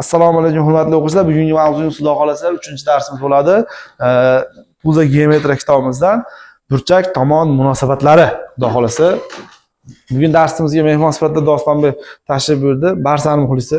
Assalomu alaykum hurmatli o'quvchilar. Bugungi mavzuyimiz xudo xolasa 3-darsimiz bo'ladi. Pulza geometriya kitobimizdan burchak tomon munosabatlari xudo xolasa. Bugun darsimizga mehmon sifatida Dostonbek tashrif buyurdi. Barsaning muxlisi.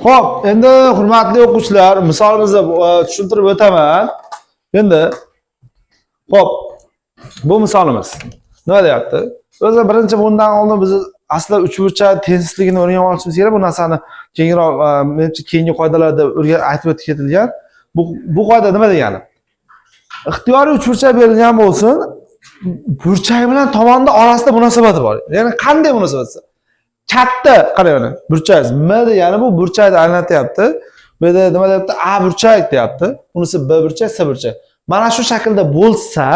Xo'p, endi hurmatli o'quvchilar, misolimizni tushuntirib o'taman. Endi xo'p, bu misolimiz. Nima deyapti? O'zi birinchi bundan oldin biz asli uchburchak tengsizligini o'rganib olishimiz kerak. Bu narsani keyinroq menimcha keyingi qoidalarda aytib o'tib ketilgan. Bu qoida nima degani? Ixtiyoriy uchburchak berilgan bo'lsin, burchak bilan tomonni orasida munosabati bor. Ya'ni qanday munosabat? Katta qarayman. Burchak m degani bu burchakni aylatyapti. Bu yerda nima deyapti? A burchak deyapti. Bunisi B burchak, C burchak. Mana shu shaklda bo'lsa,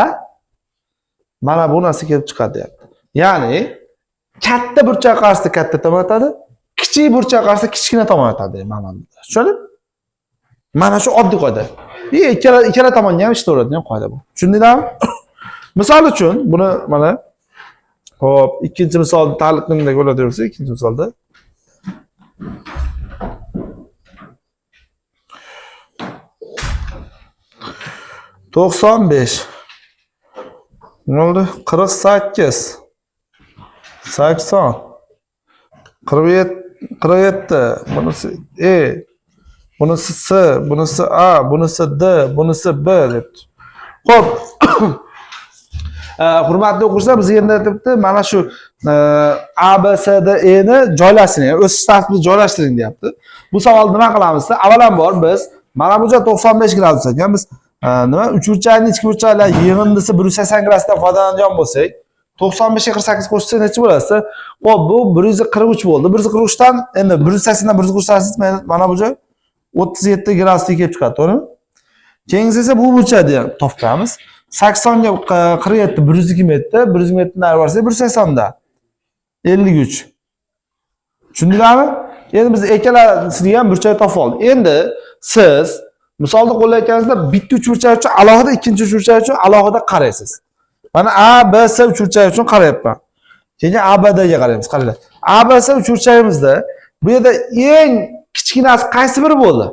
mana bu narsa kelib chiqadi deyapti. Ya'ni katta burchak qarshisida katta tomon o'tadi, kichik burchak qarshisida kichkina tomon o'tadi ma'noda. Tushundingmi? Mana shu oddiy qoida. Ikkala tomonga ham ishlaydigan qoida bu. Tushundinglarmi? Misol uchun buni mana hop, ikkinchi misolda ta'liqimda ko'radiyorsa, ikkinchi misolda $95 ne oldu? 48 80 47 bunisi E, bunisi C, bunisi A, bunisi D, bunisi B debdi. Xo'p. Hurmatli o'quvchilar, bizga endi aytibdi, mana shu A, B, C, D, E ni joylashtiring, o'sish tartibida joylashtiring deyapti. Bu savolni nima qilamiz? Avvalambor biz mana bu joy 95 gradus ekan, biz nima uchburchakning ichki burchaklar yig'indisi 180 gradusdan foydalanadigan bo'lsak, 95 ga 48 qo'shsak necha bo'ladi? Xo'p, bu 143 bo'ldi. 143 dan endi 180 dan 143 tasiz mana bu joy 37 gradusga kelib chiqadi, to'g'rimi? Keyingisi esa bu burchakni ham topamiz. 80 ga 47 120 etdi. 120 dan nari borsa 180 da 53. Tushundinglarmi? Endi biz ikkalasini ham burchak topib oldik. Endi siz misolda qo'llayotganingizda bitta uchburchak uchun alohida, ikkinchi uchburchak uchun alohida qaraysiz. Mana A, B, C uchburchak uchun qarayapman. Keyin A, B, D ga qaraymiz. Qaranglar. A, B, C uchburchagimizda bu yerda eng kichkinasi qaysi biri bo'ldi?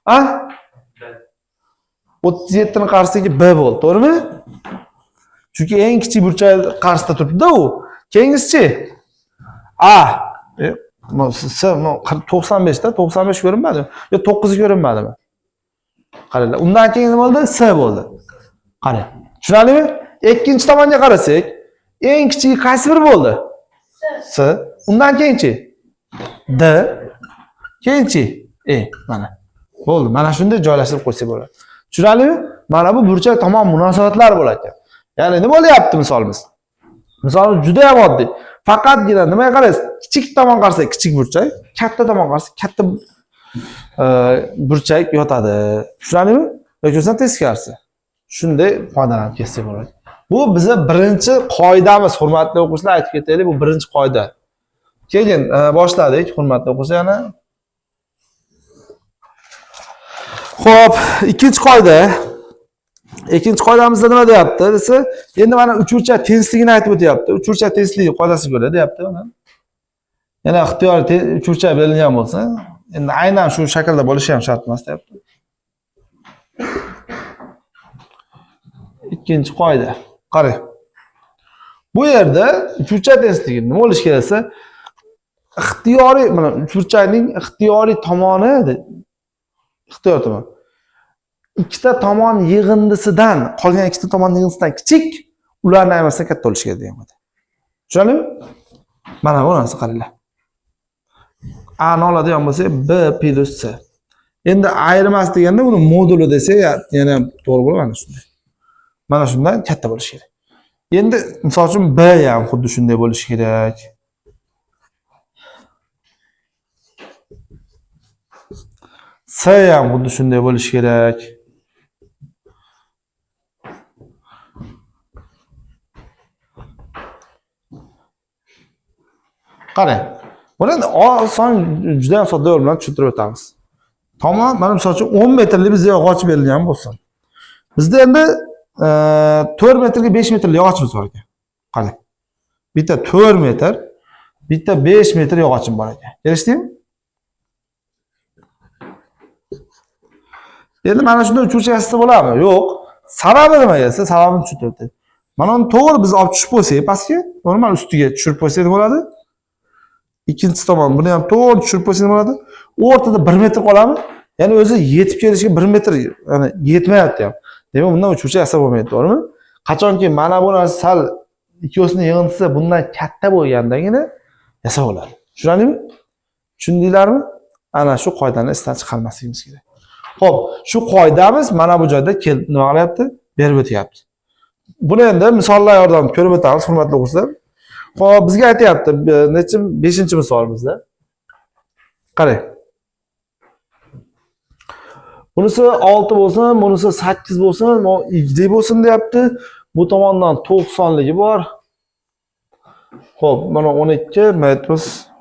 Ha? 37 ning qarshisidagi B bo'ldi, to'g'rimi? Chunki eng kichik burchak qarshisida turibdi-da u. Keyingisi A. C 95 da 95 ko'rinmadimi? Yo 9 ko'rinmadimi? Qaranglar. Undan keyin nima bo'ldi? C bo'ldi. Qarang. Tushunarlimi? Ikkinchi tomonga qarasak, eng kichigi qaysi biri bo'ldi? C. Undan keyinchi D. Keyinchi E. Mana. Bo'ldi. Mana shunday joylashtirib qo'ysak bo'ladi. Tushunarlimi? Mana bu burchak tomon munosabatlari bo'lar ekan. Ya'ni nima bo'lyapti misolimiz? Misolimiz juda ham oddiy. Faqatgina nimaga qaraysiz? Kichik tomon qarasa kichik burchak, katta tomon qarasa katta burchak yotadi. Tushunarlimi? Yoki bo'lmasa teskarisi. Shunday foydalanib ketsak bo'ladi. Bu bizning birinchi qoidamiz, hurmatli o'quvchilar, aytib ketaylik, bu birinchi qoida. Keyin boshladik, hurmatli o'quvchilar, yana. Xo'p, ikkinchi qoida. Ikkinchi qoidamizda nima deyapti? Desa, endi mana uchburchak tengsizligini aytib o'tyapti. Uchburchak tengsigligi qoidasiga ko'ra deyapti mana. Yana ixtiyoriy uchburchak berilgan bo'lsa, endi aynan shu shaklda bo'lishi ham shart emas deyapti. Ikkinchi qoida. Qarang. Bu yerda uchburchak tengsigligi nima bo'lishi kerak desa, ixtiyoriy mana uchburchakning ixtiyoriy tomoni ixtiyoriy tomon. Ikkita tomon yig'indisidan, qolgan ikkita tomon yig'indisidan kichik, ularning ayirmasidan katta bo'lishi kerak degan qoida. Tushunarlimi? Mana bu narsa qaranglar. A ni oladigan bo'lsak, B plus C. Endi ayirmas deganda uni moduli desak, yana ham to'g'ri bo'ladi mana shunday. Mana shundan katta bo'lishi kerak. Endi misol uchun B ham xuddi shunday bo'lishi kerak. S ham xuddi shunday bo'lishi kerak. Qarang. Buni oson, juda ham sodda yo'l bilan tushuntirib o'tamiz. Tamom, mana misol uchun 10 metrlik bizga yog'och berilgan bo'lsin. Bizda endi 4 metrga 5 metrlik yog'ochimiz bor ekan. Qarang. Bitta 4 metr, bitta 5 metr yog'ochim bor ekan. Kelishdingmi? Endi mana shunda uchuvchisi bo'ladimi? Yo'q. Sababi nima esa? Sababini tushuntirib o'tay. Mana uni to'g'ri biz olib tushib qo'ysak, pastga, normal ustiga tushirib qo'ysak bo'ladi. Ikkinchi tomon buni ham to'g'ri tushirib qo'ysak bo'ladi. O'rtada 1 metr qoladimi? Ya'ni o'zi yetib kelishga 1 metr, ya'ni yetmayapti ham. Demak, bundan uchuvchi asab bo'lmaydi, to'g'rimi? Qachonki mana bu narsa sal ikkovsini yig'intisi bundan katta bo'lgandagina yasab bo'ladi. Tushunadingmi? Tushundinglarmi? Ana shu qoidani esdan chiqarmasligimiz kerak. Xo'p, shu qoidamiz mana bu joyda nima qilyapti? Berib o'tyapti. Buni endi misollar yordamida ko'rib o'tamiz, hurmatli o'quvchilar. Xo'p, bizga aytayapti, nechim 5-misolimizda. Qarang. Bunisi 6 bo'lsin, bunisi 8 bo'lsin, bu y bo'lsin deyapti. Bu tomondan 90ligi bor. Xo'p, mana 12 metr.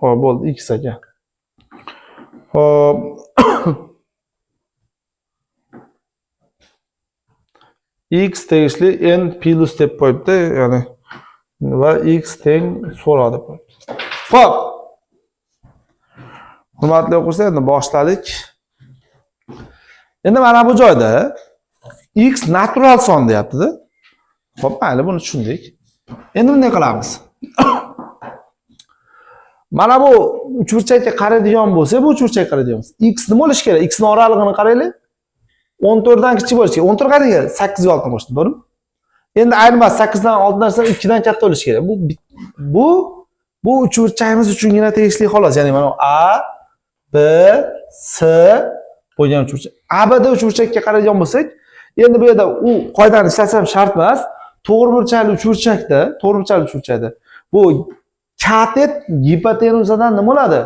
Xo'p, bo'ldi, x ekan. Xo'p. X tegishli n plus deb qo'yibdi, ya'ni va x teng so'radi. Xo'p. Hurmatli o'quvchilar, endi boshladik. Endi mana bu joyda x natural son deyapti-da. Xo'p, mayli, buni tushundik. Endi bunday qilamiz. Mana bu uchburchakka qaraydigan bo'lsa, bu uchburchakka qaraydiganmiz. X nima bo'lishi kerak? X ning oralig'ini qaraylik. 14 dan kichik bo'lishi kerak. 14 qanday? 8 ga oltin qo'shdi, to'g'rimi? Endi aynimas 8 dan oltin narsa 2 dan katta bo'lishi kerak. Bu uchburchagimiz uchungina tegishli xolos. Ya'ni mana A, B, S bo'lgan uchburchak. A, B da uchburchakka qaraydigan bo'lsak, endi bu yerda u qoidani ishlasam shart emas. To'g'riburchakli uchburchakda bu katet gipotenuzadan nima bo'ladi?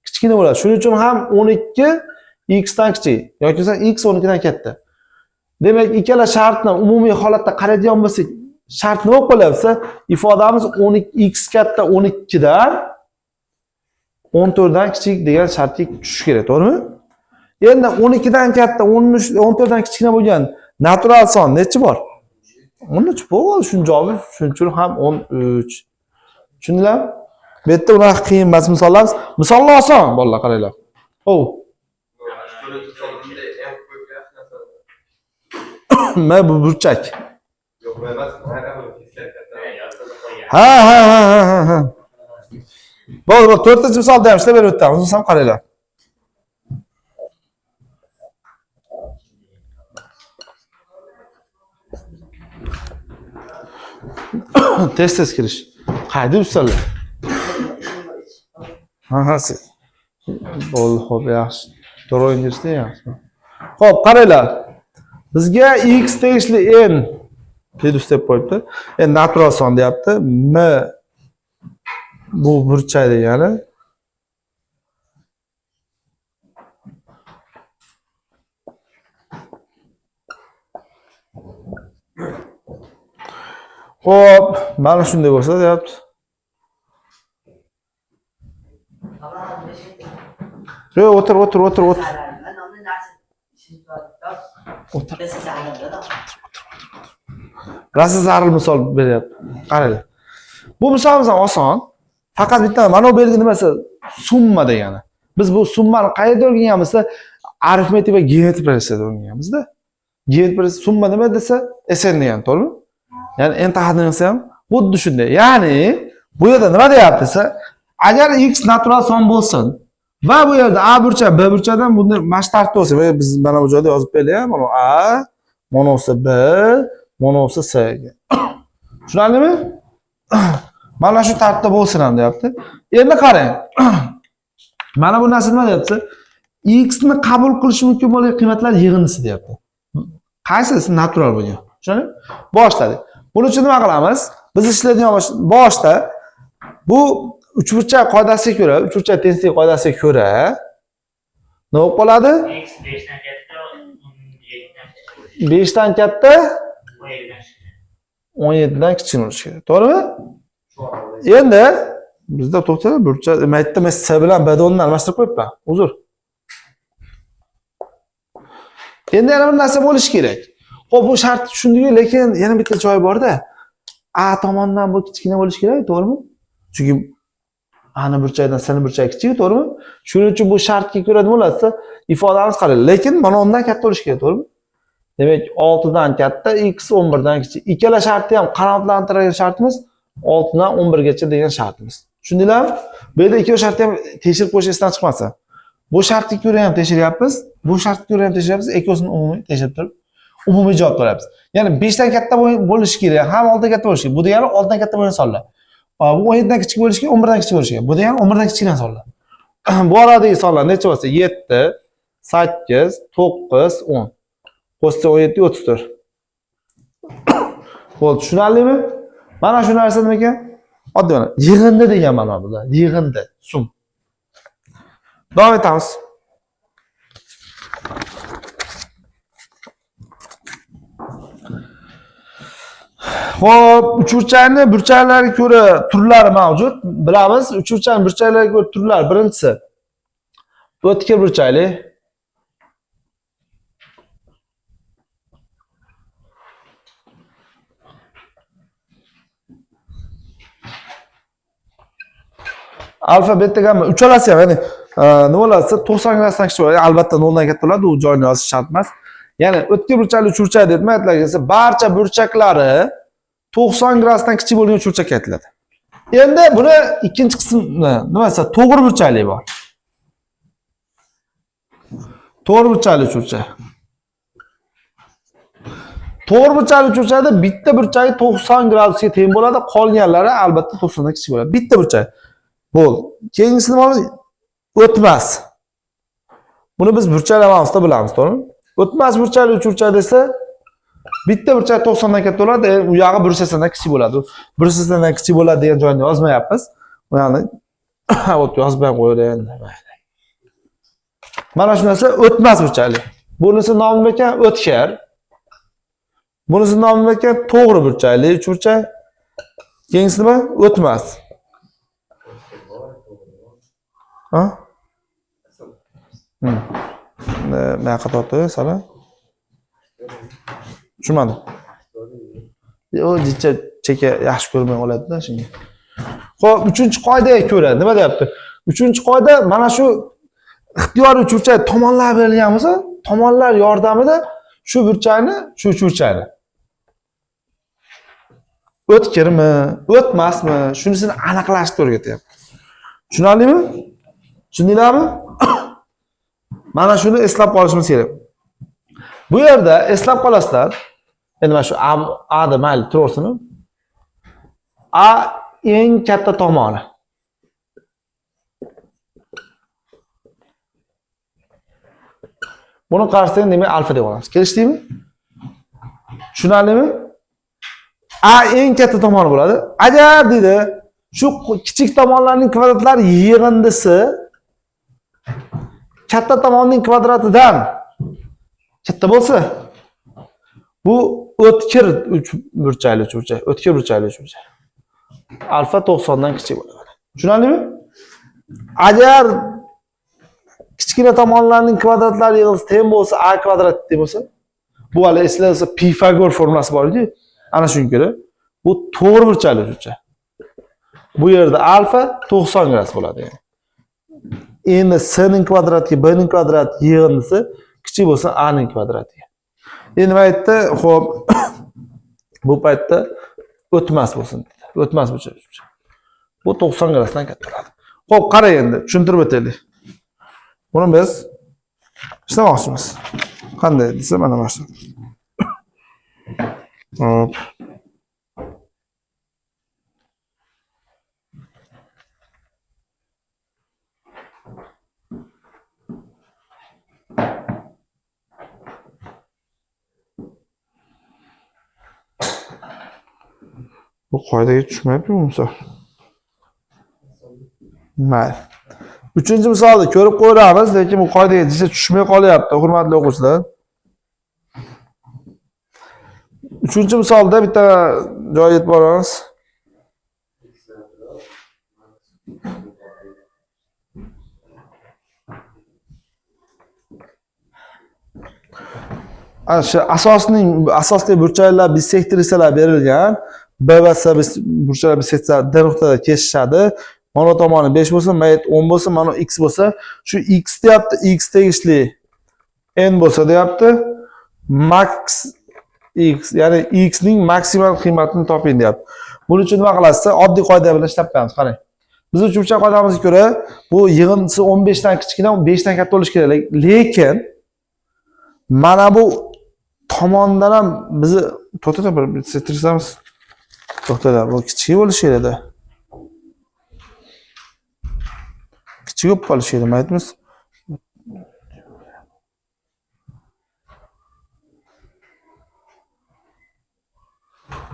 Kichkina bo'ladi. Shuning uchun ham 12 x dan kichik yoki x 12 dan katta. Demak, ikkala shartni umumiy holatda qaraydigan bo'lsak, shart nima bo'lyapsa, ifodamiz 12x katta 12 dan 14 dan kichik degan shartga tushishi kerak, to'g'rimi? Endi 12 dan katta 14 dan kichkina bo'lgan natural son nechi bor? 13 bo'ldi. Shuning javobi shuning uchun ham 13. Tushundinglar? Bu yerda unaqa qiyin emas misollarimiz. Misollar oson, bolalar, qaranglar. Ma bu burchak. Yo'q, emas. Ha. Bo'ldi, 4-misolda ham ishlab berib o'tamiz. Siz ham qaranglar. Tez kirish. Qayda ustolar? Ha, siz. Bo'ldi, xo'p, yaxshi. To'g'ri kirishdi, yaxshi. Xo'p, qaranglar. Bizga x tegishli n pedus deb qo'yibdi. Endi natural son deyapti. M bu burchak degani. Xo'p, mana shunday bo'lsa deyapti. O'tir. Rasa zaril misol beryapti. Qaranglar. Bu misolimiz ham oson. Faqat bitta mana bu belgi nimasi? Summa degani. Biz bu summani qayerda o'rganganmizda, arifmetik va geometrik progressiyada o'rganganmizda. Geometrik progressiya summa nima desa, SN degan, to'g'rimi? Ya'ni n taxadini ham xuddi shunday. Ya'ni bu yerda nima deyapti desa, agar x natural son bo'lsin va bu yerda a burchak b burchakdan bunday mashtart bo'lsa, biz mana bu joyda yozib beraylik, mana a, mana bu b, mana bu s. Tushunarlimi? Mana shu tartibda bo'lsin ham deyapti. Endi qarang. Mana bu narsa nima deyapti? x ni qabul qilishi mumkin bo'lgan qiymatlar yig'indisi deyapti. Qaysisi natural bo'lgan? Tushundingmi? Boshladik. Buning uchun nima qilamiz? Biz ishlaydigan boshda bu uchburchak qoidasiga ko'ra, uchburchak tengligi qoidasiga ko'ra nima bo'lib qoladi? X 5 dan katta, 5 dan katta 17 dan kichik. 17 dan kichik bo'lishi kerak. To'g'rimi? Endi bizda to'xta, burchak maytda men s bilan b-ni almashtirib qo'yibman. Uzr. Endi yana bir narsa bo'lishi kerak. Xo'p, bu shart tushundik, lekin yana bitta joyi bor-da. A tomonidan bu kichkina bo'lishi kerak, to'g'rimi? Chunki A ni burchakdan S ni burchagi kichik, to'g'rimi? Shuning uchun bu shartga ko'ra nima bo'ladi? Ifodamiz qarang, lekin mana undan katta bo'lishi kerak, to'g'rimi? Demak, 6 dan katta, x 11 dan kichik. Ikkala shartni ham qanoatlantirgan shartimiz 6 dan 11 gacha degan shartimiz. Tushundinglarmi? Bu yerda ikkala shartni ham tekshirib qo'yish esdan chiqmasa. Bu shartga ko'ra ham tekshiryapmiz, bu shartga ko'ra ham tekshiryapmiz, ikkosini umumiy tekshirib turib umumiy javob beramiz. Ya'ni 5 dan katta bo'lishi kerak, ham 6 dan katta bo'lishi kerak. Bu degani 6 dan katta bo'lgan sonlar. Bu 17 dan kichik bo'lishi kerak, 11 dan kichik bo'lishi kerak. Bu degani 11 dan kichikdan sonlar. Bu oradagi sonlar necha bo'lsa? 7, 8, 9, 10. Qo'shsa 17, 34. Bo'ldi, tushunarlimi? Mana shu narsa nima ekan? Oddiy mana yig'indi degan ma'no bular. Yig'indi, sum. Davom etamiz. Xo'p, uchburchakni burchaklariga ko'ra turlari mavjud. Bilamiz, uchburchakning burchaklariga ko'ra turlar. Birinchisi o'tkir burchakli. Alfa, beta, gamma uchalasi ham, ya'ni nima bo'ladi? 90 gradusdan kichik bo'ladi. Albatta 0 dan katta bo'ladi, u joyni yozish shart emas. Ya'ni o'tkir burchakli uchburchak deb aytiladi. Barcha burchaklari 90 gradusdan kichik bo'lgan uchburchakka aytiladi. Endi buni ikkinchi qismni nima desa, to'g'ri burchakli bor. To'g'ri burchakli uchburchak. To'g'ri burchakli uchburchakda bitta burchagi 90 gradusga teng bo'ladi, qolganlari albatta 90 dan kichik bo'ladi. Bitta burchak. Bo'ldi. Keyingisi nima bo'ladi? O'tmas. Buni biz burchaklamamizda bilamiz, to'g'rimi? O'tmas burchakli uchburchak desa, bitta burchak 90 dan katta bo'ladi, u yog'i 180 dan kichik bo'ladi. 180 dan kichik bo'ladi degan joyni yozmayapmiz. Ya'ni yozmay qo'ying. Mana shu narsa o'tmas burchakli. Bunisi nomi nima ekan? O'tkir. Bunisi nomi nima ekan? To'g'ri burchakli uchburchak. Keyingisi nima? O'tmas. Ha? Men qatorda sala. Tushunmadim. O jicha cheka yaxshi ko'rmay qoladi-da shunga. Xo'p, 3-qoidaga ko'ra nima deyapti? 3-qoida mana shu ixtiyoriy uchburchak tomonlar berilgan bo'lsa, tomonlar yordamida shu burchakni, shu uchburchakni o'tkirmi, o'tmasmi, shunisini aniqlashni o'rgatyapti. Tushunarlimi? Tushundinglarmi? Mana shuni eslab qolishimiz kerak. Bu yerda eslab qolasizlar. Endi mana shu A da mayli turaversin. A eng katta tomoni. Buni qarasang, demak alfa deb olamiz. Kelishdingmi? Tushunarlimi? A eng katta tomoni bo'ladi. Agar deydi, shu kichik tomonlarning kvadratlari yig'indisi katta tomonning kvadratidan katta bo'lsa, bu o'tkir burchakli uchburchak, o'tkir burchakli uchburchak. Alfa 90 dan kichik bo'ladi. Tushunarlimi? Agar kichkina tomonlarning kvadratlari yig'indisi teng bo'lsa, a kvadrat deb bo'lsa, bu hali eslaysiz Pifagor formulasi bor-ku. Ana shunga ko'ra bu to'g'ri burchakli uchburchak. Bu yerda alfa 90 gradus bo'ladi. Endi s ning kvadratiga b ning kvadrat yig'indisi kichik bo'lsa a ning kvadratiga. Endi nima aytdi? Xo'p, bu paytda o'tmas bo'lsin dedi. O'tmas burchak. Bu 90 gradusdan katta bo'ladi. Xo'p, qarang endi, tushuntirib o'taylik. Buni biz ishlamoqchimiz. Qanday desa, mana mana shu. Hop. Bu qoidaga tushmayapti-mi misol? Mayli. 3-misolni ko'rib qo'yamiz, lekin bu qoidaga jicha tushmay qolyapti, hurmatli o'quvchilar. 3-misolda bitta joyga yetib boramiz. Ana shu asosli burchaklar bisektrisalar berilgan. B va C burchaklar bisektrisalar D nuqtada kesishadi. Mana tomoni 5 bo'lsa, mayt 10 bo'lsa, mana x bo'lsa, shu x deyapti, x tegishli n bo'lsa deyapti. Max x, ya'ni x ning maksimal qiymatini toping deyapti. Buning uchun nima qilasiz? Oddiy qoida bilan ishlab qo'yamiz. Qarang. Biz uchinchi qoidamizga ko'ra bu yig'indisi 15 dan kichkina, 5 dan katta bo'lishi kerak. Lekin mana bu tomondan ham bizni to'xtata bir tirsamiz. To'xtata, bu kichik bo'lishi kerak edi. Kichik bo'lib qolishi kerak, aytamiz.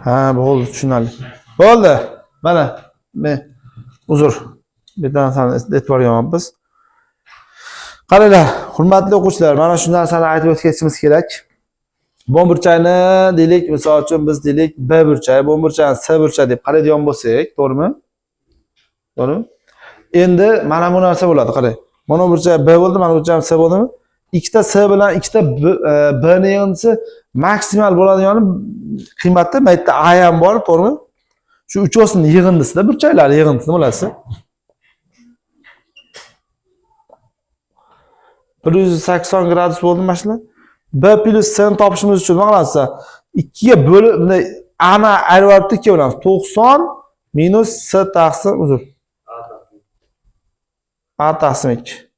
Ha, bo'ldi, tushunarli. Bo'ldi. Mana men uzr. Bitta narsani e'tibor bermayapmiz. Qaranglar, hurmatli o'quvchilar, mana shu narsani aytib o'tishimiz kerak. Bu burchakni deylik, misol uchun biz deylik B burchagi, bu burchakni C burchagi deb qaraydigan bo'lsak, to'g'rimi? To'g'rimi? Endi mana bu narsa bo'ladi, qarang. Mana burchak B bo'ldi, mana burchak C bo'ldimi? Ikkita C bilan ikkita B ning yig'indisi maksimal bo'ladigan qiymatda maytda A ham bor, to'g'rimi? Shu uchovsining yig'indisida burchaklar yig'indisini bilasiz. 180 gradus bo'ldi mana shular. B plus C ni topishimiz uchun nima qilamiz? 2 ga bo'lib, bunday A ni ayirib 2 bilamiz. 90 minus C taqsim, uzr. A taqsim 2.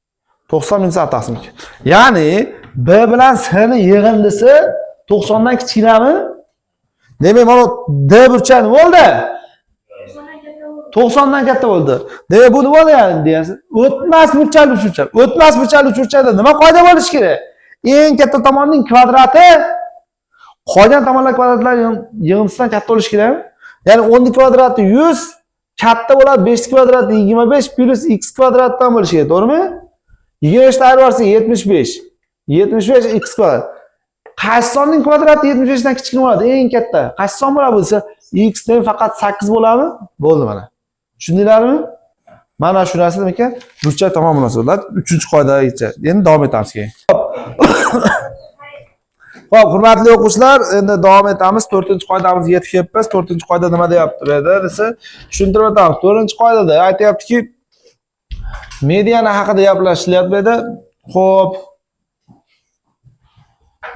90 minus A taqsim 2. Ya'ni B bilan C ni yig'indisi 90 dan kichkinami? Demak, mana D burchagi nima bo'ldi? 90 dan katta bo'ldi. Demak, bu nima bo'ladi deyasiz? O'tmas burchakli uchburchak. O'tmas burchakli uchburchakda nima qoida bo'lishi kerak? Eng katta tomonning kvadrati qolgan tomonlar kvadratlari yig'indisidan katta bo'lishi kerak. Ya'ni 10 ning kvadrati 100 katta bo'ladi, 5 ning kvadrati 25 plus x kvadratdan bo'lishi kerak, to'g'rimi? 25 dan ayirib olsak 75. 75 x kvadrat. Qaysi sonning kvadrati 75 dan kichkina bo'ladi? Eng katta. Qaysi son bo'ladi bo'lsa, x dan faqat 8 bo'ladimi? Bo'ldi mana. Tushundinglarmi? Mana shu narsa demak, burchak tomon munosabatlar 3-qoidagacha. Endi davom etamiz keyin. Xo'p, hurmatli o'quvchilar, endi davom etamiz. 4-qoidamizga yetib kelibmiz. 4-qoida nima deyapti bu yerda desa, tushuntirib o'tamiz. 4-qoidada aytayaptiki, mediana haqida gaplashilyapti bu yerda. Xo'p.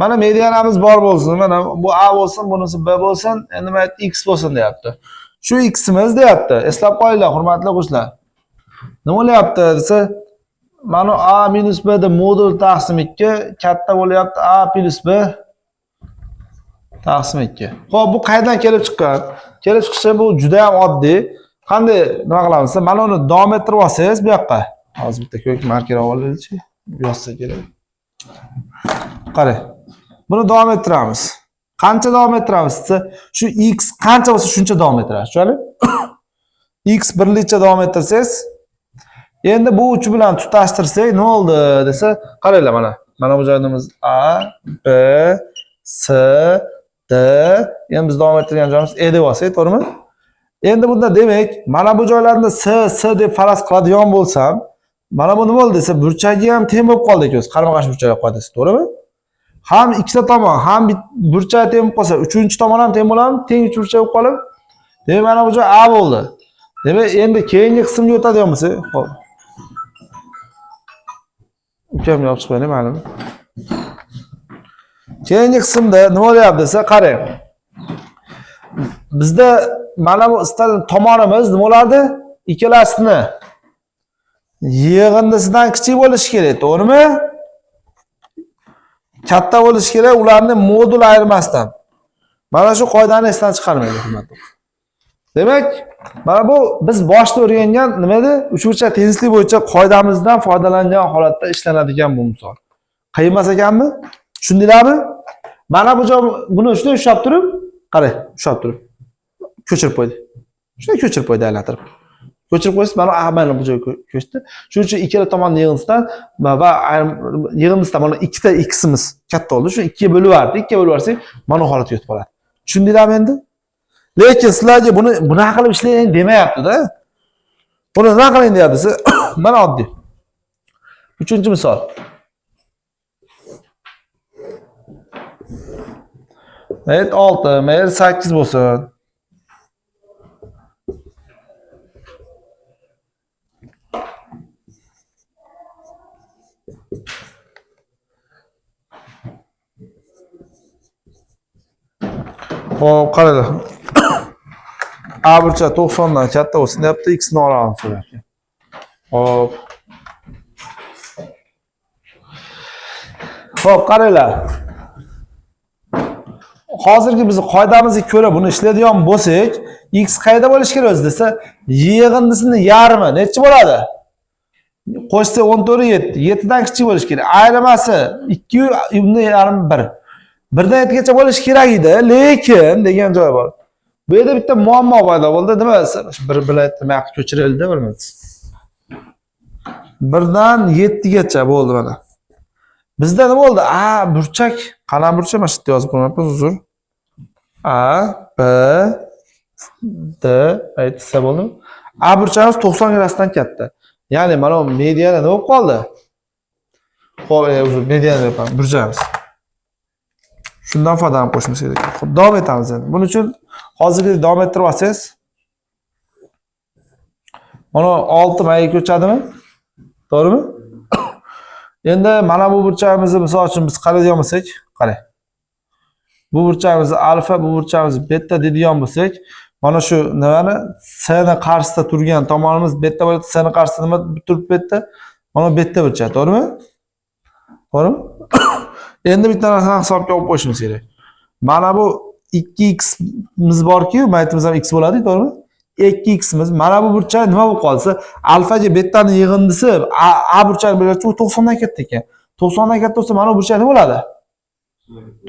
Mana medianamiz bor bo'lsin. Mana bu A bo'lsin, bunisi B bo'lsin, endi mayt x bo'lsin deyapti. Shu x'imiz deyapti. Eslab qolinglar, hurmatli o'quvchilar. Nima bo'lyapti desa, mana A minus B da modul taqsim 2 katta bo'lyapti A plus B taqsim 2. Xo'p, bu qayerdan kelib chiqqan? Kelib chiqishi bu juda ham oddiy. Qanday nima qilamiz? Mana uni davom ettirib olsangiz bu yoqqa. Hozir bitta ko'k marker olaylik-chi. Yozsa kerak. Qarang. Buni davom ettiramiz. Qancha davom ettiramiz? Shu x qancha bo'lsa shuncha davom ettirasiz. Tushunali? X birlicha davom ettirsangiz, endi bu uch bilan tutashtirsak nima bo'ldi desa, qaranglar mana. Mana bu joyimiz A, B, C, D. Endi biz davom ettirgan joyimiz E deb olsak, to'g'rimi? Endi bunda demak, mana bu joylarni C deb faraz qiladigan bo'lsam, mana bu nima bo'ldi desa, burchagi ham teng bo'lib qoldi o'zi. Qarama-qarshi burchak qoidasi, to'g'rimi? Ham ikkita tomon, ham burchak teng bo'lib qolsa, uchinchi tomon ham teng bo'ladimi? Teng uch burchak bo'lib qolib. Demak, mana bu joy A bo'ldi. Demak, endi keyingi qismga o'tadigan bo'lsa, xo'p. Ukam yopib qo'ying, ma'lum. Keyingi qismda nima bo'lyapti desa, qarang. Bizda mana bu istalgan tomonimiz nima bo'lardi? Ikkalasini yig'indisidan kichik bo'lishi kerak, to'g'rimi? Katta bo'lishi kerak, ularni modul ayirmasdan. Mana shu qoidani esdan chiqarmaydi, hurmatli. Demak, mana bu biz boshda o'rgangan nima edi? Uchburchak tenglik bo'yicha qoidamizdan foydalangan holatda ishlanadigan bu misol. Qiyin emas ekanmi? Tushundinglarmi? Mana bu joy buni shunday ushlab turib, qarang, ushlab turib. ko'chirib qo'ydi. Shuni ko'chirib qo'ydi aylantirib. Ko'chirib qo'ysa mana bu joyga ko'chdi. Shuning uchun ikkala tomon yig'indisidan va yig'indisidan mana ikkita x'imiz katta bo'ldi. Shuni ikkiga bo'lib yubordi. Ikkiga bo'lib yuborsak, mana bu holatga yetib qoladi. Tushundinglarmi endi? Lekin sizlarga buni bunaqa qilib ishlang demayapti-da. Buni nima qiling deyapti? Mana oddiy. 3-misol. Mayli 6, mayli 8 bo'lsin. Xo'p, qaranglar. A burcha 90 dan katta bo'lsin deyapti, x ni olamiz so'rayapti. Xo'p. Xo'p, qaranglar. Hozirgi biz qoidamizga ko'ra buni ishlaydigan bo'lsak, x qayerda bo'lishi kerak o'zi desa, yig'indisini yarmi necha bo'ladi? Qo'shsa 14 7. 7 dan kichik bo'lishi kerak. Ayrimasi 2 uni yarmi 1. 1 dan 7gacha bo'lishi kerak edi, lekin degan joy bor. Bu yerda bitta muammo paydo bo'ldi. Nima desa, bir bilan ko'chirildi, bir minut. 1 dan 7gacha bo'ldi mana. Bizda nima bo'ldi? A burchak, qalam burchak mana shu yerda yozib qo'yapmiz, uzr. A, B, D aytsa bo'ldimi? A burchamiz 90 gradusdan katta. Ya'ni mana bu mediana nima bo'lib qoldi? Xo'p, uzr, mediana deb burchamiz. Shundan foydalanib qo'shimiz kerak. Xo'p, davom etamiz endi. Buning uchun hozirgi davom ettirib olsangiz, mana 6 mayga ko'chadimi? To'g'rimi? Endi mana bu burchamizni misol uchun biz qaraydigan bo'lsak, qarang. Bu burchamiz alfa, bu burchamiz beta deydigan bo'lsak, mana shu nimani s ni qarshisida turgan tomonimiz beta bo'ladi, s ni qarshisida nima turibdi beta? Mana beta burchak, to'g'rimi? To'g'rimi? Endi bitta narsani hisobga olib qo'yishimiz kerak. Mana bu 2x miz borki, maytimiz ham x bo'ladi, to'g'rimi? 2x miz. Mana bu burchak nima bo'lib qolsa, alfaga betani yig'indisi a burchak bo'lishi u 90 dan katta ekan. 90 dan katta bo'lsa, mana bu burchak nima bo'ladi?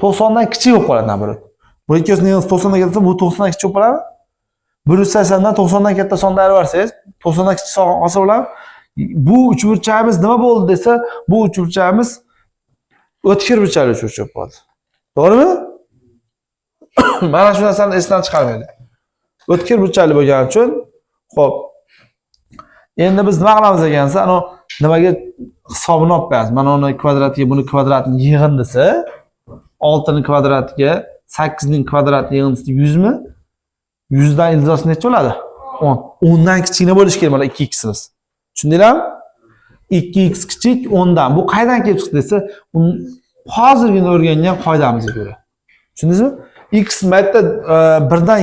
90 dan kichik bo'lib qoladi nabarat. Bu ikkisining yig'indisi 90 dan katta bo'lsa, bu 90 dan kichik bo'lib qoladimi? 180 dan 90 dan katta sonda ayirsangiz, 90 dan kichik son olsa bo'ladi. Bu uchburchagimiz nima bo'ldi desa, bu uchburchagimiz o'tkir burchakli uchburchak bo'ldi. To'g'rimi? Mana shu narsani esdan chiqarmaydi. O'tkir burchakli bo'lgani uchun, xo'p. Endi biz nima qilamiz degansa, ana nimaga hisobini olib qo'yamiz. Mana uni kvadratiga, buni kvadratining yig'indisi 6 ning kvadratiga 8 ning kvadratining yig'indisi 100 mi? 100 dan ildizosi necha bo'ladi? 10. 10 dan kichikroq bo'lishi kerak mana 2ximiz. Tushundinglarmi? 2x kichik 10 dan. Bu qayerdan kelib chiqdi desa, hozirgina o'rgangan qoidamizga ko'ra. Tushundingizmi? X mayda 1 dan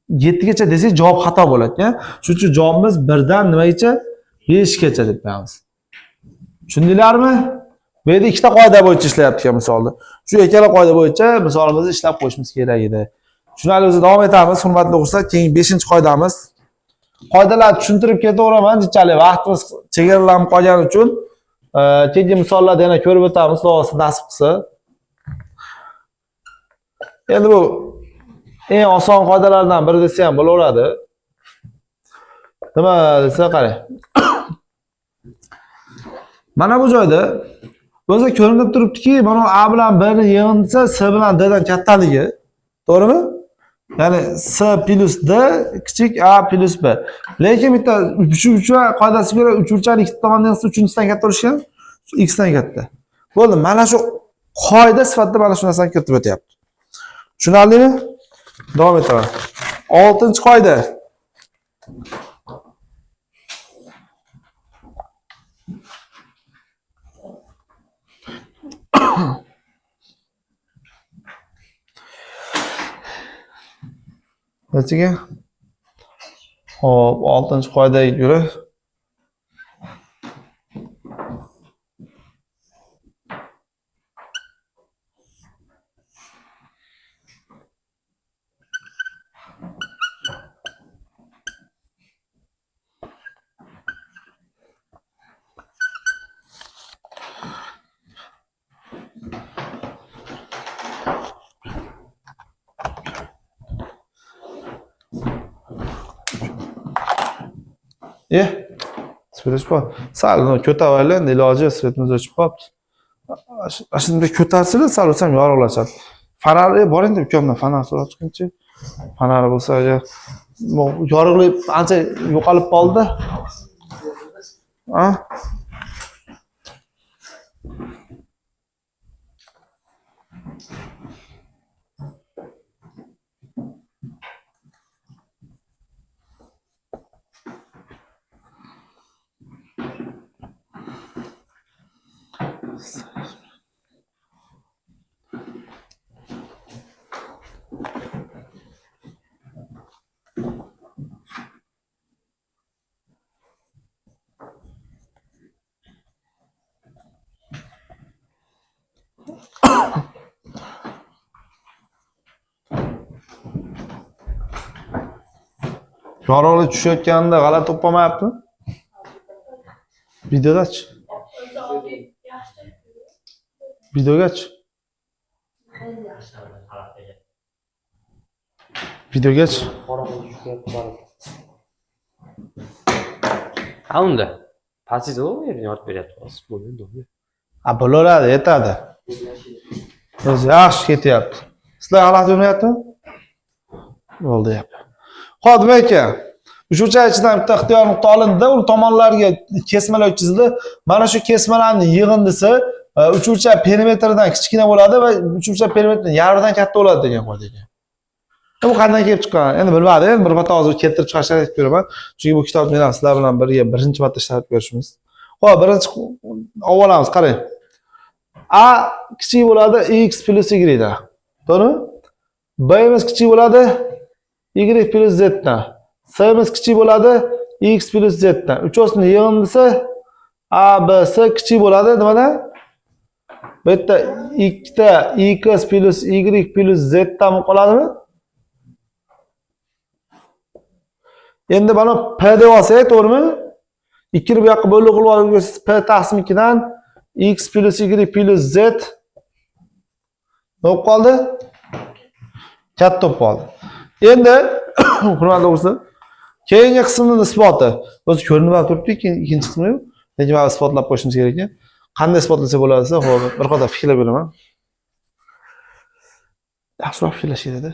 7 gacha desak javob xato bo'ladi-ya. Shuning uchun javobimiz 1 dan nimagacha? 5 gacha deb qo'yamiz. Tushundinglarmi? Bu yerda ikkita qoida bo'yicha ishlayapti ekan misolda. Shu ikkala qoida bo'yicha misolimizni ishlab qo'yishimiz kerak edi. Shunali o'zi davom etamiz, hurmatli o'quvchilar. Keyin 5-qoidamiz. Qoidalarni tushuntirib ketaveraman, jinchalik vaqtimiz chegaralanib qolgani uchun keyingi misollarda yana ko'rib o'tamiz, Xudo nasib qilsa. Endi bu eng oson qoidalardan biri desa ham bo'laveradi. Nima desa qarang. Mana bu joyda o'zi ko'rinib turibdiki, mana A bilan B ni yig'indisi S bilan D dan kattaligi. To'g'rimi? Ya'ni S plus D kichik A plus B. Lekin bitta uchburchak qoidasiga ko'ra uchburchakning ikkita tomonidan yig'indisi 3-dan katta bo'lishi kerak. X dan katta. Bo'ldi. Mana shu qoida sifatida mana shu narsani kiritib o'tyapti. Tushunarlimi? Davom etaman. 6-qoida. Nechiga? Xo'p, 6-qoidaga ko'ra Svetimiz bor. Sal ko'taraylik, endi iloji svetimiz o'chib qolibdi. Shunday ko'tarsizlar, sal o'sam yorug'lashadi. Fanari bor endi ukamdan fanar so'rab chiqinchi. Fanari bo'lsa agar yorug'lik ancha yo'qolib qoldi. Ha? Yorug'lik tushayotganida g'alati o'polmayaptimi? Videodachi. Videogachi. Videogachi. Ha unda. Pasiz o'yib yotib beryapti. Bo'ldi. Bo'laveradi, yetadi. O'zi yaxshi ketyapti. Sizlar g'alati o'ynayaptimi? Bo'ldi gap. Xo'p, nima ekan? Uchuvchilar ichidan bitta ixtiyor nuqta olindi, u tomonlarga kesmalar o'tkazildi. Mana shu kesmalarning yig'indisi uchuvchilar perimetridan kichkina bo'ladi va uchuvchilar perimetridan yarmidan katta bo'ladi degan qo'ydi ekan. Bu qanday kelib chiqqan? Endi bilmadim, bir marta hozir keltirib chiqarishni aytib beraman. Chunki bu kitobni men ham sizlar bilan birga birinchi marta ishlatib ko'rishimiz. Xo'p, birinchi olamiz, qarang. A kichik bo'ladi x plus y dan. To'g'rimi? B imiz kichik bo'ladi y plus z dan. S imiz kichik bo'ladi x plus z dan. Uchovsining yig'indisi a, b, s kichik bo'ladi nimadan? Bu yerda ikkita x plus y plus z dan qoladimi? Endi mana p deb olsak, to'g'rimi? 2 ni bu yoqqa bo'lib qilib olsangiz p taqsim 2 dan x plus y plus z nima qoldi? Katta bo'lib qoldi. Endi hurmatli do'stlar, keyingi qismning isboti. O'zi ko'rinib turibdi, ikkinchi qismi yo'q. Lekin mana isbotlab qo'yishimiz kerak ekan. Qanday isbotlasa bo'ladi desa, xo'p, bir qadar fikrlab beraman. Yaxshiroq fikrlash kerak-da.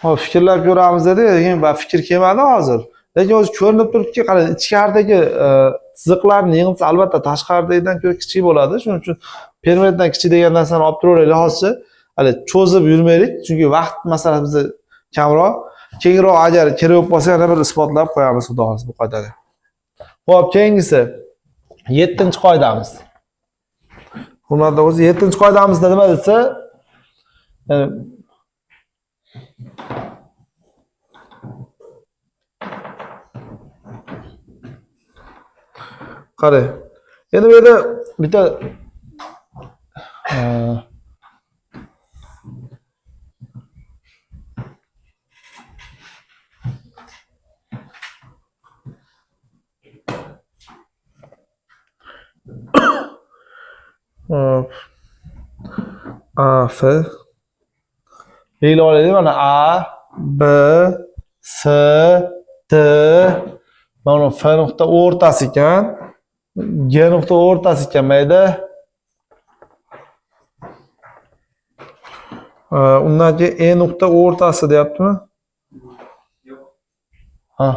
Hop, fikrlab ko'ramiz dedi, lekin bu fikr kelmadi hozir. Lekin o'zi ko'rinib turibdiki, qarang, ichkaridagi chiziqlarning yig'indisi albatta tashqaridagidan ko'ra kichik bo'ladi. Shuning uchun perimetrdan kichik degan narsani olib turaveraylik hozircha. Hali cho'zib yurmaylik, chunki vaqt masalasi bizda kamroq. Keyinroq agar kerak bo'lib qolsa, yana bir isbotlab qo'yamiz, xudo xohlasa bu qoidani. Xo'p, keyingisi 7-qoidamiz. Hurmatli o'zi 7-qoidamizda nima desa, qarang. Endi bu yerda bitta A, F deyiladi. Mana A, B, S, T, mana F nuqta o'rtasi ekan. G nuqta o'rtasi ekan mayda. Undan keyin E nuqta o'rtasi deyaptimi? Yo'q. Ha.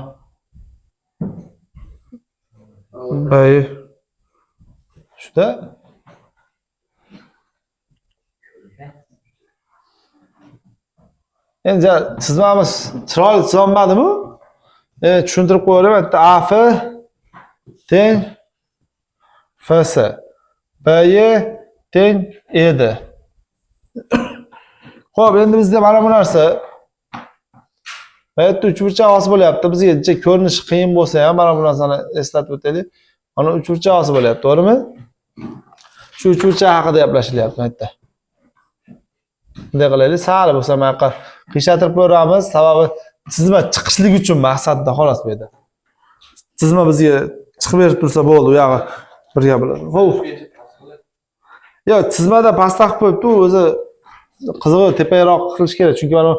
Bay. Shunda endi chizmamiz chiroyli chizolmadimi? Tushuntirib qo'yaman. AF teng FS. BY teng ED. Xo'p, endi bizda mana bu narsa. Bu yerda uchburchak hosil bo'lyapti. Bizga ko'rinishi qiyin bo'lsa ham mana bu narsani eslatib o'taylik. Mana uchburchak hosil bo'lyapti, to'g'rimi? Shu uchburchak haqida gaplashilyapti bu yerda. Bunday qilaylik, sal bo'lsa mana yoqqa qishatirib ko'ramiz. Sababi chizma chiqishligi uchun maqsadda xolos bu yerda. Chizma bizga chiqib berib tursa bo'ldi, u yog'i birga bo'ladi. Xo'p. Yo, chizmada pastda qilib qo'yibdi, o'zi qizig'i teparoq qilish kerak, chunki mana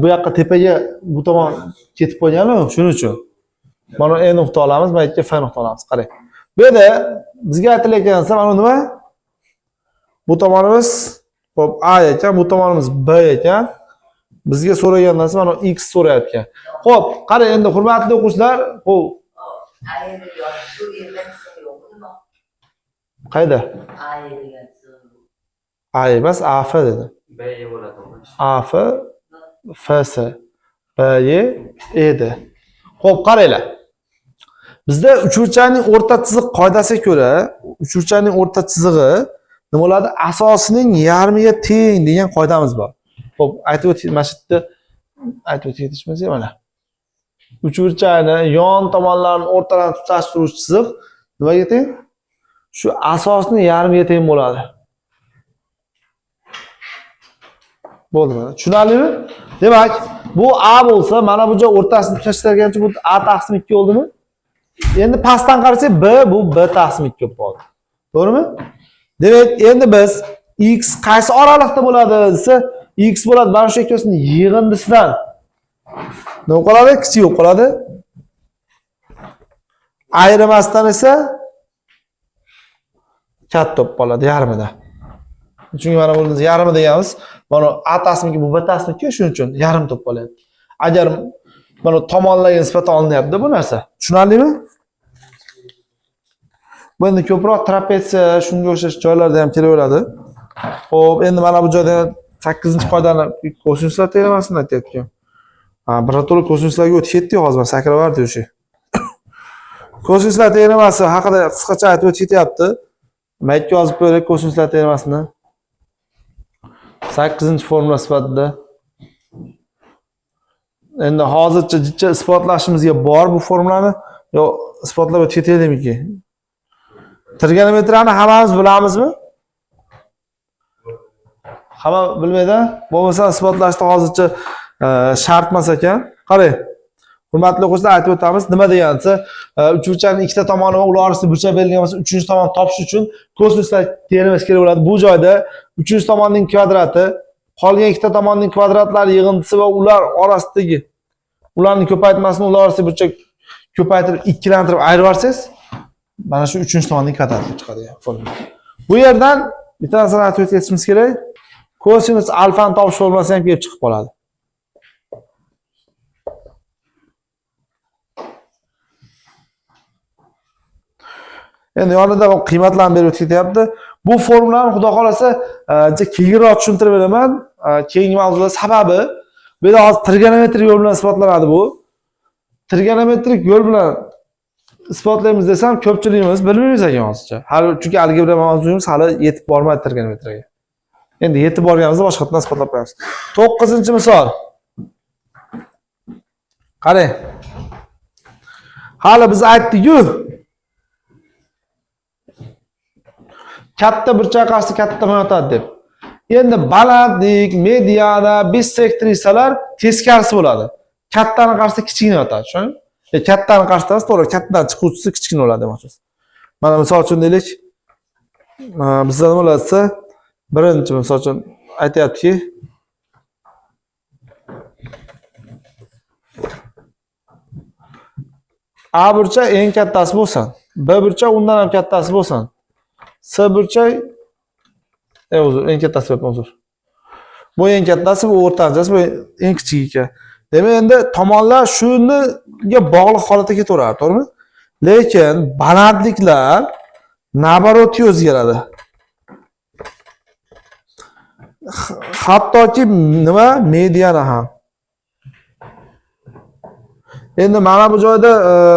bu yoqqa tepaga bu tomon ketib qolgan-ku, shuning uchun. Mana A nuqta olamiz, mana yerga F nuqta olamiz. Qarang. Bu yerda bizga aytilayotgan narsa mana nima? Bu tomonimiz hop A ekan, bu tomonimiz B ekan. Bizga so'ragan narsa mana X so'rayotgan. Xo'p, qarang endi hurmatli o'quvchilar, xo'p. Qayda? A emas, AF dedi. B bo'ladi. AF FS B edi. Xo'p, qaranglar. Bizda uchburchakning o'rta chiziq qoidasiga ko'ra, uchburchakning o'rta chizig'i nima bo'ladi? Asosining yarmiga teng degan qoidamiz bor. Xo'p, aytib o'taylik, mana shu yerda aytib o'tishimiz mana. Uchburchakni yon tomonlarini o'rtadan tutashtiruvchi chiziq nimaga teng? Shu asosning yarmiga teng bo'ladi. Bo'ldimi? Tushunarlimi? Demak, bu A bo'lsa, mana bu joy o'rtasini tutashtirgancha bu A taqsim 2 bo'ldimi? Endi pastdan qarasak B bu B taqsim 2 bo'ldi. To'g'rimi? Demak, endi biz X qaysi oralikda bo'ladi desa, X bo'ladi mana shu ikkisining yig'indisidan nima qoladi? Kichik bo'lib qoladi. Ayrimasdan esa katta bo'lib qoladi yarmidan. Chunki mana buni yarmi deganimiz, mana A taqsim 2 bu B taqsim 2 shuning uchun yarim bo'lib qoladi. Agar mana tomonlarga nisbatan olinyapti bu narsa. Tushunarlimi? Bu endi ko'proq trapetsiya shunga o'xshash joylarda ham kelaveradi. Xo'p, endi mana bu joyda 8-qoidani kosinuslar teoremasini aytayotgan. Birato'la kosinuslarga o'tib ketdi-yu hozir sakraverdi o'sha. Kosinuslar teoremasi haqida qisqacha aytib o'tib ketyapti. Maytga yozib qo'yaylik kosinuslar teoremasini. 8-formula sifatida. Endi hozircha isbotlashimizga bor bu formulani yo isbotlab o'tib ketaylikmi? Trigonometriyani hammamiz bilamizmi? Hamma bilmaydi. Bo'lmasa isbotlashda hozircha shart emas ekan. Qarang. Hurmatli o'quvchilar, aytib o'tamiz. Nima degansa, uchburchakning ikkita tomoni va ular orasida burchak berilgan bo'lsa, uchinchi tomonni topish uchun kosinuslar teoremasi kerak bo'ladi. Bu joyda uchinchi tomonning kvadrati, qolgan ikkita tomonning kvadratlari yig'indisi va ular orasidagi ularning ko'paytmasini ular orasida burchak ko'paytirib, ikkilantirib ayirib olsangiz, mana shu uchinchi tomonning kvadrati chiqadi. Bu yerdan bitta narsani aytib o'tishimiz kerak. Kosinus alfani topish formulasi ham kelib chiqib qoladi. Endi yonida qiymatlarni berib ketyapti. Bu formulani xudo xolasa keyinroq tushuntirib beraman. Keyingi mavzuda sababi bu yerda hozir trigonometrik yo'l bilan isbotlanadi bu. Trigonometrik yo'l bilan isbotlaymiz desam, ko'pchiligimiz bilmaymiz ekan hozircha. Hali chunki algebra mavzuyimiz hali yetib bormadi trigonometriyaga. Endi yetib borganimizda boshqatdan isbotlab qo'yamiz. 9-misol. Qarang. Hali biz aytdik-ku. Katta burchak qarshisi katta yotadi deb. Endi balandlik, mediana, bisektrisalar teskarisi bo'ladi. Kattani qarshisi kichigini yotadi, tushundingmi? Kattani qarshisida to'g'ri, kattadan chiquvchisi kichkina bo'ladi demoqchimiz. Mana misol uchun deylik, bizda nima bo'lsa, birinchi misol uchun aytayaptiki, A burchak eng kattasi bo'lsin, B burchak undan ham kattasi bo'lsin. S burchak uzr, eng kattasi deb uzr. Bu eng kattasi, bu o'rtanchasi, bu eng kichigi ekan. Demak, endi tomonlar shunga bog'liq holatga ketaveradi, to'g'rimi? Lekin balandliklar nabarot o'zgaradi. Hattoki nima? Mediana ham. Endi mana bu joyda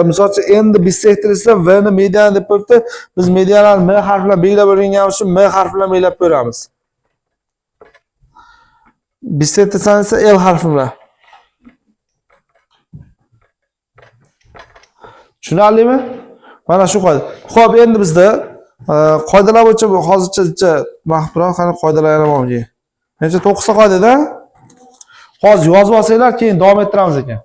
misol uchun endi bisektrisa V ni mediana deb qo'yibdi. Biz medianani M harfi bilan belgilab o'rganganimiz uchun M harfi bilan belgilab qo'yamiz. Bisektrisa esa L harfi bilan. Tushunarlimi? Mana shu qoida. Xo'p, endi bizda qoidalar bo'yicha hozircha mahburo qani qoidalarni olamiz. Necha 9 ta qoidada? Hozir yozib olsanglar, keyin davom ettiramiz ekan.